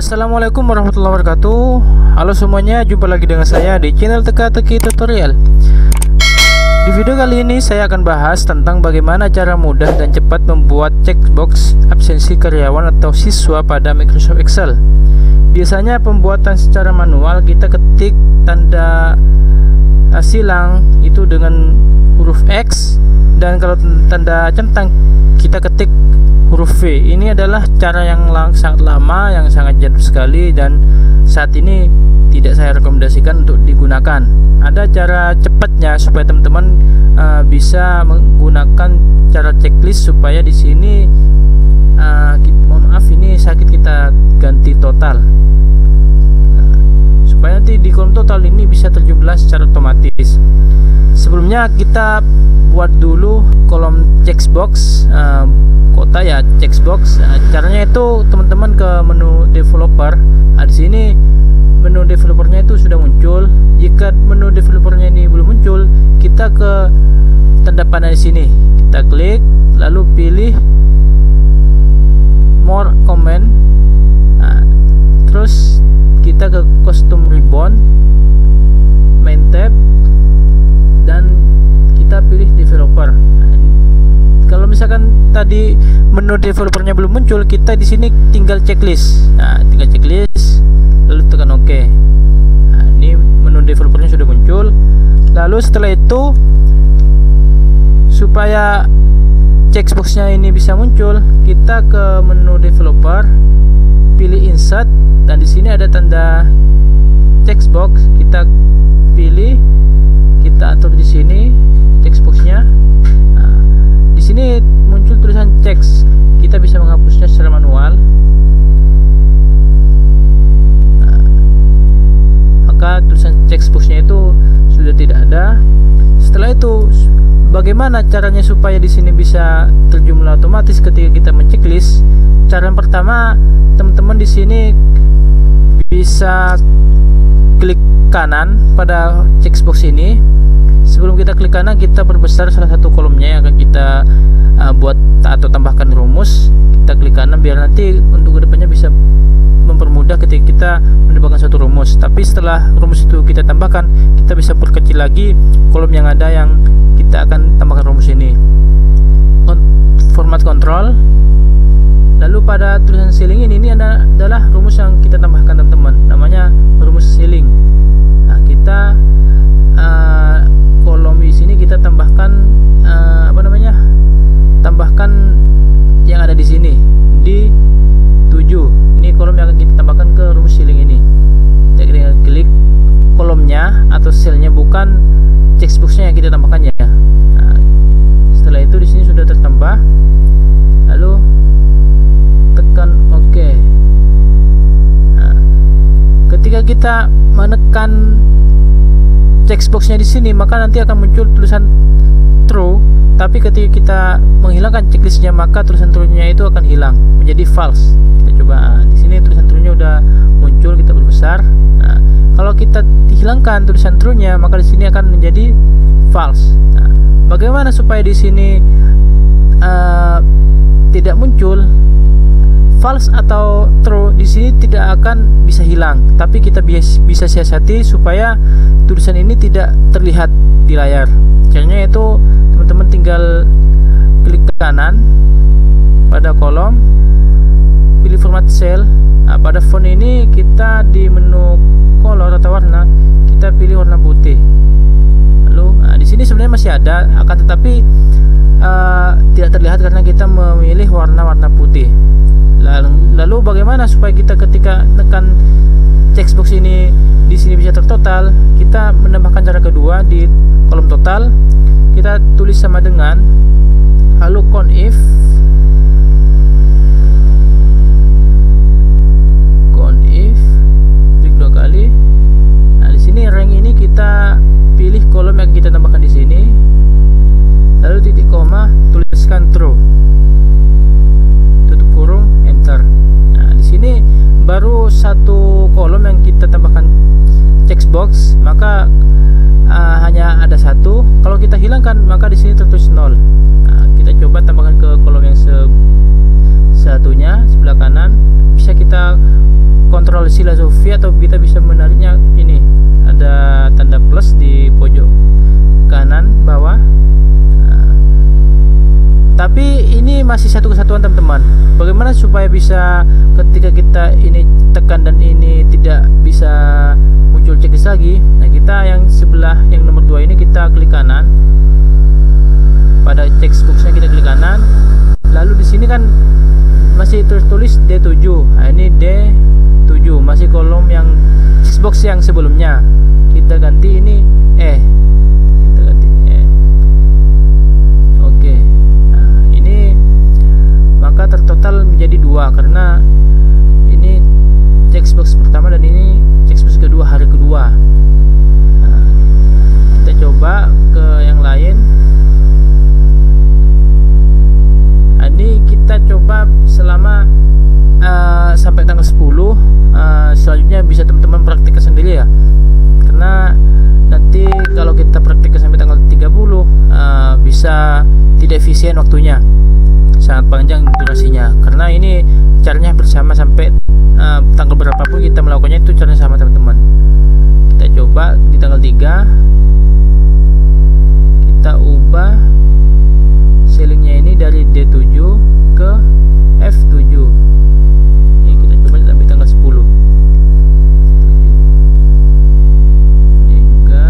Assalamualaikum warahmatullahi wabarakatuh. Halo semuanya, jumpa lagi dengan saya di channel Teka-Teki Tutorial. Di video kali ini saya akan bahas tentang bagaimana cara mudah dan cepat membuat checkbox absensi karyawan atau siswa pada Microsoft Excel. Biasanya pembuatan secara manual, kita ketik tanda silang itu dengan huruf X, dan kalau tanda centang kita ketik huruf V. Ini adalah cara yang sangat lama, yang sangat jadul sekali, dan saat ini tidak saya rekomendasikan untuk digunakan. Ada cara cepatnya supaya teman-teman bisa menggunakan cara checklist, supaya di sini mohon maaf, ini sakit, kita ganti total, supaya nanti di kolom total ini bisa terjumlah secara otomatis. Sebelumnya kita buat dulu kolom checkbox kota ya, checkbox. Caranya itu teman-teman ke menu developer. Di sini menu developernya itu sudah muncul. Jika menu developernya ini belum muncul, kita ke tanda panah di sini, kita klik, lalu pilih more comment. Terus kita ke custom ribbon, main tab, dan kita pilih developer. Kalau misalkan tadi menu developernya belum muncul, kita di sini tinggal checklist. Tinggal checklist, lalu tekan OK. Ini menu developernya sudah muncul. Lalu setelah itu, supaya checkboxnya ini bisa muncul, kita ke menu developer, pilih insert, dan di sini ada tanda checkbox. Kita pilih, kita atur di sini checkboxnya. Di sini muncul tulisan checks, kita bisa menghapusnya secara manual. Maka tulisan checkboxnya itu sudah tidak ada. Setelah itu, bagaimana caranya supaya di sini bisa terjumlah otomatis ketika kita menceklis? Cara yang pertama, teman-teman di sini bisa klik kanan pada checkbox ini. Sebelum kita klik kanan, kita perbesar salah satu kolomnya yang akan kita buat atau tambahkan rumus. Kita klik kanan biar nanti untuk kedepannya bisa mempermudah ketika kita menambahkan suatu rumus. Tapi setelah rumus itu kita tambahkan, kita bisa perkecil lagi kolom yang ada yang kita akan tambahkan rumus ini. Format kontrol. Lalu pada tulisan ceiling ini adalah rumus yang kita tambahkan, teman-teman. Namanya rumus ceiling. Kita kolom di sini kita tambahkan tambahkan yang ada di sini di 7. Ini kolom yang akan kita tambahkan ke rumus ceiling ini. Kita klik kolomnya atau selnya, bukan checkboxnya yang kita tambahkannya. Setelah itu di sini sudah tertambah. Lalu tekan OK. Ketika kita menekan checkboxnya di sini, maka nanti akan muncul tulisan true. Tapi ketika kita menghilangkan checklistnya, maka tulisan true-nya itu akan hilang menjadi false. Kita coba. Di sini tulisan true-nya udah muncul, kita perbesar. Kalau kita hilangkan tulisan true-nya, maka di sini akan menjadi false. Bagaimana supaya di sini tidak muncul false atau true? Di sini tidak akan bisa hilang, tapi kita bisa siasati supaya tulisan ini tidak terlihat di layar. Caranya itu teman-teman tinggal klik ke kanan pada kolom, pilih format cell. Pada font ini kita di menu color atau warna, kita pilih warna putih. Lalu di sini sebenarnya masih ada, akan tetapi tidak terlihat karena kita memilih warna putih. Lalu bagaimana supaya kita ketika tekan checkbox ini di sini bisa tertotal? Kita menambahkan cara kedua di kolom total. Kita tulis sama dengan, lalu conif klik 2 kali. Di sini rank ini kita pilih kolom yang kita tambahkan di sini. Lalu titik koma, tuliskan true, tutup kurung, enter. Di sini baru satu kolom yang kita tambahkan checkbox, maka hanya ada satu. Kalau kita hilangkan, maka di sini tertulis 0. Kita coba tambahkan ke kolom yang satunya sebelah kanan. Bisa kita kontrol filosofi atau kita bisa menariknya. Ini ada tanda plus di pojok kanan bawah. Tapi ini masih satu kesatuan teman-teman. Bagaimana supaya bisa ketika kita ini tekan dan ini tidak bisa muncul checklist lagi. Nah, kita yang sebelah yang nomor 2 ini kita klik kanan. Pada checkboxnya kita klik kanan. Lalu di sini kan masih tertulis D7. Nah, ini D7 masih kolom yang checkbox yang sebelumnya. Kita ganti ini E. Kita ganti E. Oke. Maka tertotal menjadi 2 karena ini checkbox pertama dan ini checkbox kedua, hari kedua. Nah, kita coba ke yang lain. Nah, ini kita coba selama sampai tanggal 10. Selanjutnya bisa teman-teman praktikkan sendiri ya, karena nanti kalau kita praktikkan sampai tanggal 30 bisa tidak efisien waktunya, sangat panjang durasinya, karena ini caranya bersama sampai tanggal berapapun kita melakukannya itu caranya sama teman-teman. Kita coba di tanggal 3 kita ubah ceilingnya ini dari D7 ke F7. Ini kita coba sampai tanggal 10. Ini juga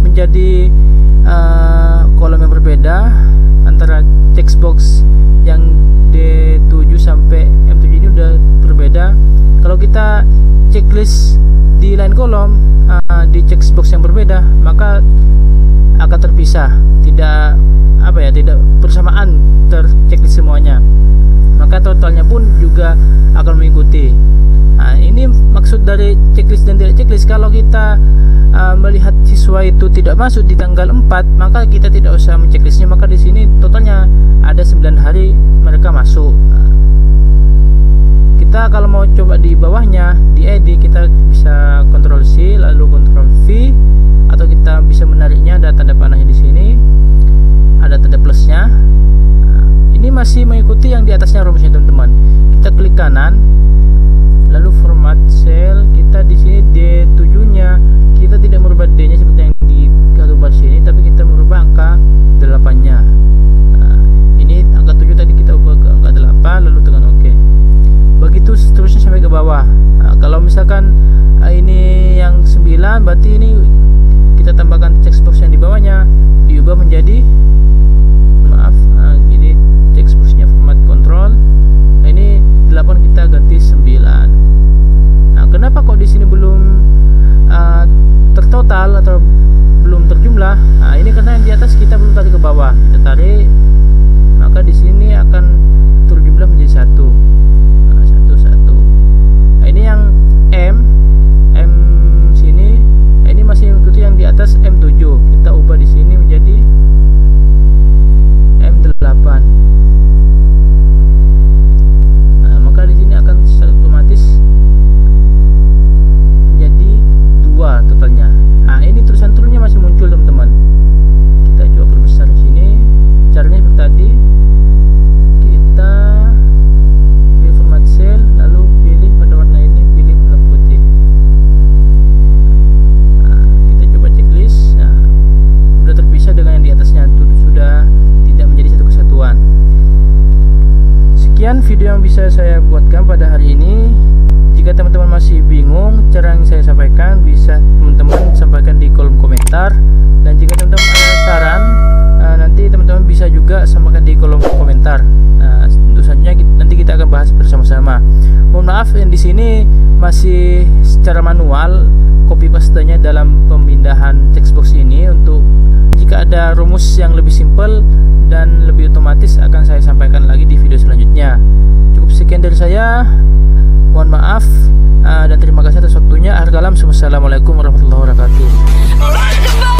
menjadi kolom yang berbeda antara checkbox yang D7 sampai M7 ini udah berbeda. Kalau kita checklist di lain kolom di checkbox yang berbeda, maka akan terpisah, tidak tidak bersamaan terchecklist semuanya, maka totalnya pun juga akan mengikuti. Nah, ini maksud dari checklist dan tidak checklist. Kalau kita melihat siswa itu tidak masuk di tanggal 4, maka kita tidak usah menchecklistnya, maka di sini totalnya ada 9 hari mereka masuk. Kita kalau mau coba di bawahnya di edit, kita bisa Ctrl C lalu Ctrl V, atau kita bisa menariknya, ada tanda panahnya di sini, ada tanda plusnya. Ini masih mengikuti yang di atasnya rumusnya teman-teman. Kita klik kanan lalu format cell, kita di sini D7 nya kita tidak merubah D nya seperti yang di kartu bar sini, tapi kita merubah angka 8 nya. Ini angka 7 tadi kita ubah ke angka 8 lalu tekan OK. Begitu seterusnya sampai ke bawah. Kalau misalkan ini yang 9, berarti ini kita tambahkan checkbox yang di bawahnya diubah menjadi ini checkboxnya format control. Ini 8 kita ganti 9. Kenapa kok di sini belum tertotal atau belum terjumlah? Nah, ini karena yang di atas kita belum tarik ke bawah. Kita tarik, maka di sini akan terjumlah menjadi 1. Satu. Nah, ini yang M sini. Nah, ini masih mengikuti yang di atas M7. Kita ubah di sini menjadi M8. Nah, maka di sini akan otomatis totalnya. Nah, ini tulisan turunnya masih muncul teman-teman. Kita coba perbesar di sini. Caranya seperti tadi. Kita pilih format cell, lalu pilih pada warna ini, pilih warna putih. Nah, kita coba checklist. Nah, sudah terpisah dengan yang di atasnya, sudah tidak menjadi satu kesatuan. Sekian video yang bisa saya buatkan pada hari ini. jika teman-teman masih bingung cara yang saya sampaikan, bisa teman-teman sampaikan di kolom komentar. Dan jika teman-teman ada saran, nanti teman-teman bisa juga sampaikan di kolom komentar. Tentu saja nanti kita akan bahas bersama-sama. Mohon maaf yang di sini masih secara manual copy paste-nya dalam pemindahan textbox ini. Untuk jika ada rumus yang lebih simpel dan lebih otomatis akan saya sampaikan lagi di video selanjutnya. Cukup sekian dari saya. Mohon maaf dan terima kasih atas waktunya. Akhir kalam, wassalamualaikum warahmatullahi wabarakatuh.